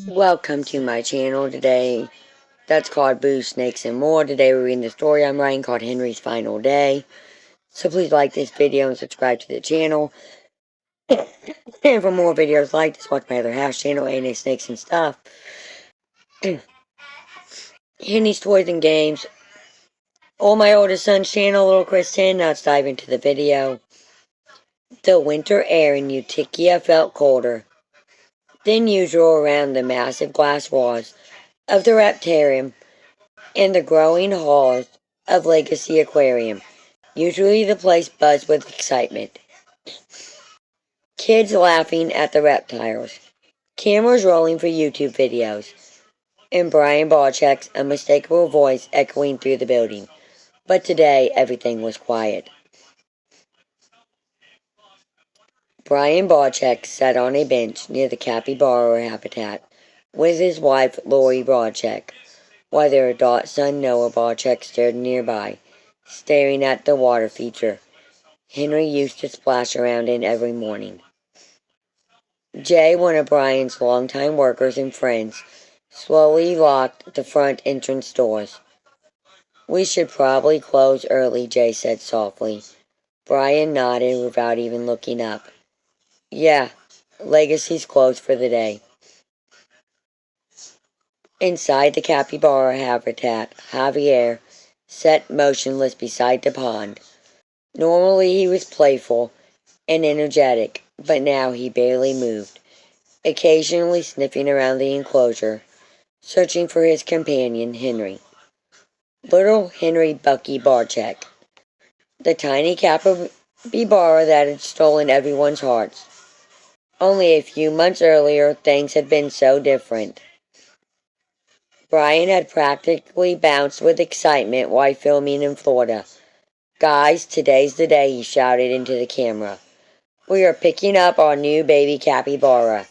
Welcome to my channel today. That's called Boo, Snakes, and More. Today we're reading the story I'm writing called Henry's Final Day. So please like this video and subscribe to the channel. And for more videos like this, watch my other house channel, A&A Snakes and Stuff. Henry's Toys and Games. On my oldest son's channel, Little Chris 10. Now let's dive into the video. The winter air in Utica felt colder than usual around the massive glass walls of the Reptarium and the growing halls of Legacy Aquarium. Usually the place buzzed with excitement. Kids laughing at the reptiles, cameras rolling for YouTube videos, and Brian Ballcheck's unmistakable voice echoing through the building. But today, everything was quiet. Brian Ballcheck sat on a bench near the capybara habitat with his wife, Lori Ballcheck, while their adult son, Noah Ballcheck, stood nearby, staring at the water feature Henry used to splash around in every morning. Jay, one of Brian's longtime workers and friends, slowly locked the front entrance doors. "We should probably close early," Jay said softly. Brian nodded without even looking up. "Yeah, Legacy's closed for the day." Inside the capybara habitat, Javier sat motionless beside the pond. Normally he was playful and energetic, but now he barely moved, occasionally sniffing around the enclosure, searching for his companion, Henry. Little Henry Bucky Barcheck, the tiny capybara that had stolen everyone's hearts. Only a few months earlier, things had been so different. Brian had practically bounced with excitement while filming in Florida. "Guys, today's the day," he shouted into the camera. "We are picking up our new baby capybara."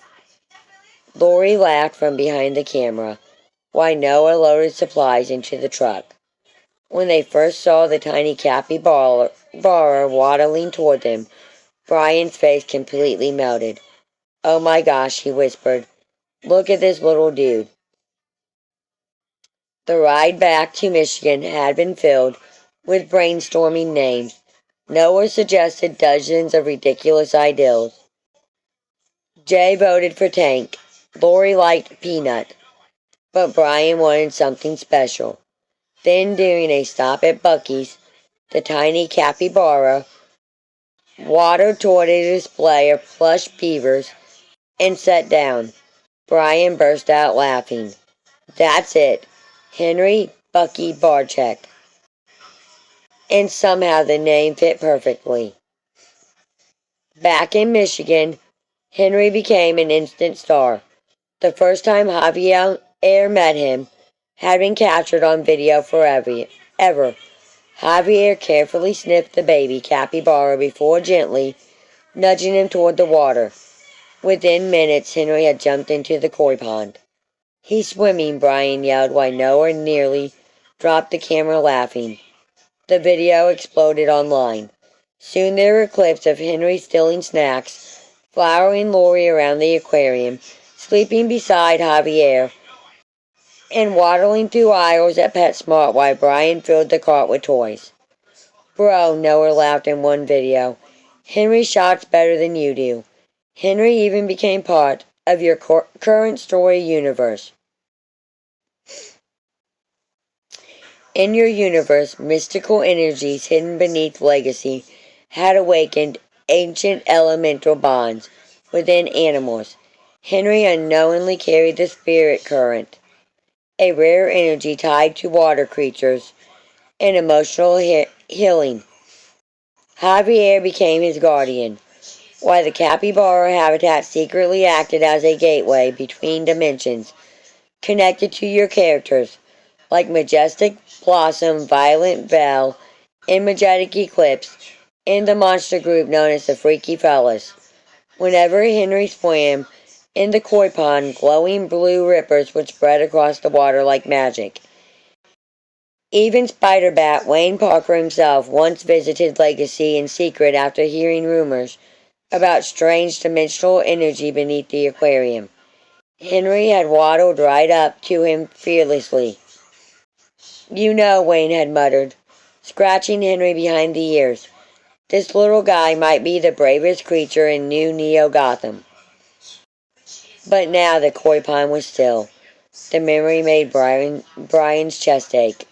Lori laughed from behind the camera, while Noah loaded supplies into the truck. When they first saw the tiny capybara waddling toward them, Brian's face completely melted. "Oh my gosh," he whispered. "Look at this little dude." The ride back to Michigan had been filled with brainstorming names. Noah suggested dozens of ridiculous ideals. Jay voted for Tank. Lori liked Peanut. But Brian wanted something special. Then, during a stop at Bucky's, the tiny capybara waddled toward a display of plush beavers and sat down. Brian burst out laughing. "That's it. Henry Bucky Barcheck." And somehow the name fit perfectly. Back in Michigan, Henry became an instant star. The first time Javier met him had been captured on video forever. Javier carefully sniffed the baby capybara before gently nudging him toward the water. Within minutes, Henry had jumped into the koi pond. "He's swimming," Brian yelled while Noah nearly dropped the camera laughing. The video exploded online. Soon there were clips of Henry stealing snacks, following Lori around the aquarium, sleeping beside Javier, and waddling through aisles at PetSmart while Brian filled the cart with toys. "Bro," Noah laughed in one video, "Henry shots better than you do." Henry even became part of your current story universe. In your universe, mystical energies hidden beneath Legacy had awakened ancient elemental bonds within animals. Henry unknowingly carried the spirit current, a rare energy tied to water creatures and emotional healing. Javier became his guardian, while the capybara habitat secretly acted as a gateway between dimensions, connected to your characters, like Majestic Blossom, Violent Belle, and Majestic Eclipse, and the monster group known as the Freaky Fellas. Whenever Henry swam in the koi pond, glowing blue rippers would spread across the water like magic. Even Spider-Bat Wayne Parker himself once visited Legacy in secret after hearing rumors about strange dimensional energy beneath the aquarium. Henry had waddled right up to him fearlessly. "You know," Wayne had muttered, scratching Henry behind the ears, "this little guy might be the bravest creature in New Neo-Gotham." But now the koi pond was still. The memory made Brian's chest ache.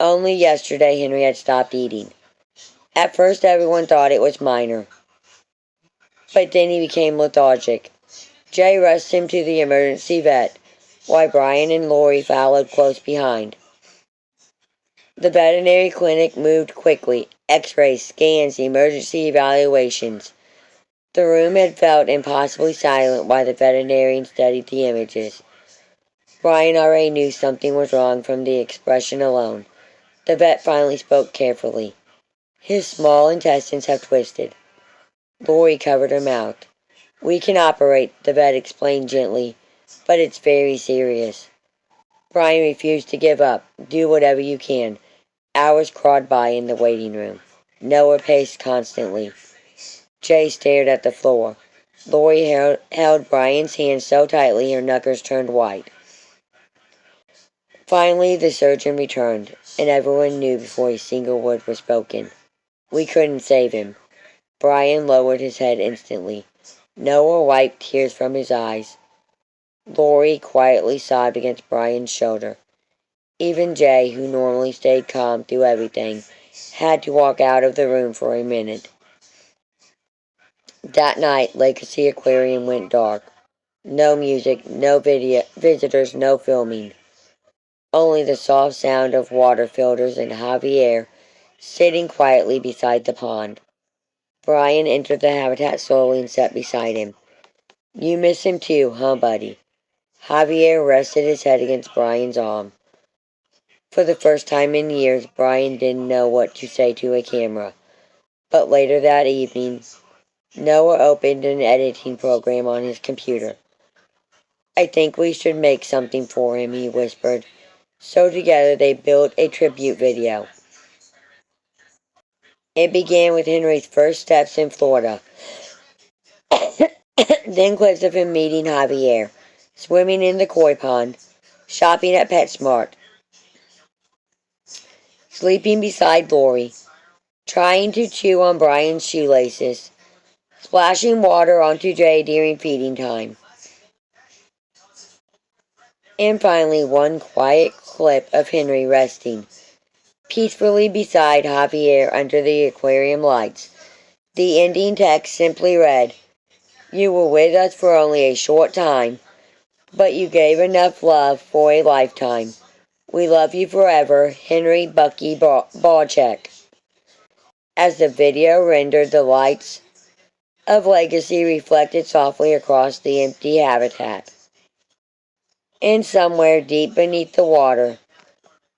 Only yesterday Henry had stopped eating. At first everyone thought it was minor, but then he became lethargic. Jay rushed him to the emergency vet, while Brian and Lori followed close behind. The veterinary clinic moved quickly. X-rays, scans, emergency evaluations. The room had felt impossibly silent while the veterinarian studied the images. Brian already knew something was wrong from the expression alone. The vet finally spoke carefully. "His small intestines have twisted." Lori covered her mouth. "We can operate," the vet explained gently, "but it's very serious." Brian refused to give up. "Do whatever you can." Hours crawled by in the waiting room. Noah paced constantly. Jay stared at the floor. Lori held Brian's hand so tightly her knuckles turned white. Finally, the surgeon returned, and everyone knew before a single word was spoken. "We couldn't save him." Brian lowered his head instantly. Noah wiped tears from his eyes. Lori quietly sobbed against Brian's shoulder. Even Jay, who normally stayed calm through everything, had to walk out of the room for a minute. That night, Legacy Aquarium went dark. No music, no visitors, no filming. Only the soft sound of water filters and Javier sitting quietly beside the pond. Brian entered the habitat slowly and sat beside him. "You miss him too, huh, buddy?" Javier rested his head against Brian's arm. For the first time in years, Brian didn't know what to say to a camera. But later that evening, Noah opened an editing program on his computer. "I think we should make something for him," he whispered. So together they built a tribute video. It began with Henry's first steps in Florida. Then clips of him meeting Javier, swimming in the koi pond, shopping at PetSmart, sleeping beside Lori, trying to chew on Brian's shoelaces, splashing water onto Jay during feeding time. And finally, one quiet clip of Henry resting peacefully beside Javier under the aquarium lights. The ending text simply read, "You were with us for only a short time, but you gave enough love for a lifetime. We love you forever, Henry Bucky Bawczek." As the video rendered, the lights of Legacy reflected softly across the empty habitat. And somewhere deep beneath the water,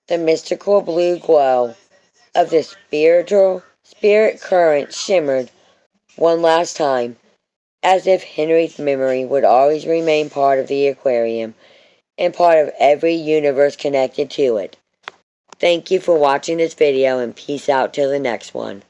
the mystical blue glow of the spirit current shimmered one last time, as if Henry's memory would always remain part of the aquarium and part of every universe connected to it. Thank you for watching this video, and peace out till the next one.